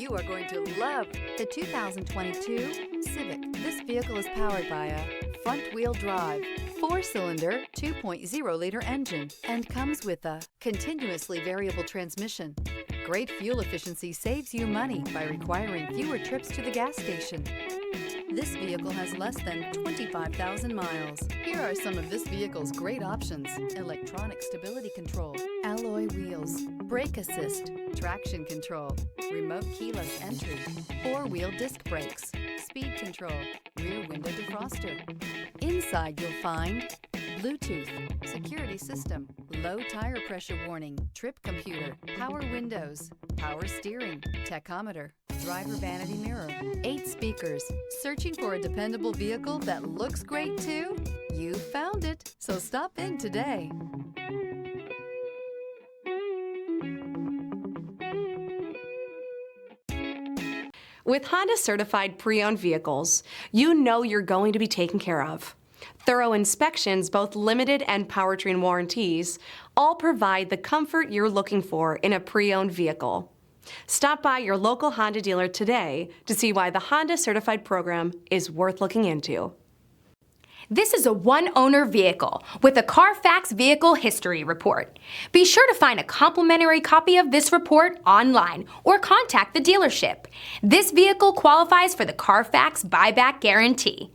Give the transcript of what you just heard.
You are going to love the 2022 Civic. This vehicle is powered by a front-wheel drive, 4-cylinder, 2.0-liter engine, and comes with a continuously variable transmission. Great fuel efficiency saves you money by requiring fewer trips to the gas station. This vehicle has less than 25,000 miles. Here are some of this vehicle's great options: electronic stability control, alloy wheels, brake assist, traction control, remote keyless entry, 4-wheel disc brakes, speed control, rear window defroster. Inside you'll find Bluetooth, security system, low tire pressure warning, trip computer, power windows, power steering, tachometer, driver vanity mirror, 8 speakers. Searching for a dependable vehicle that looks great too? You found it, so stop in today. With Honda certified pre-owned vehicles, you know you're going to be taken care of. Thorough inspections, both limited and powertrain warranties, all provide the comfort you're looking for in a pre-owned vehicle. Stop by your local Honda dealer today to see why the Honda certified program is worth looking into. This is a one-owner vehicle with a CARFAX Vehicle History Report. Be sure to find a complimentary copy of this report online or contact the dealership. This vehicle qualifies for the CARFAX buyback guarantee.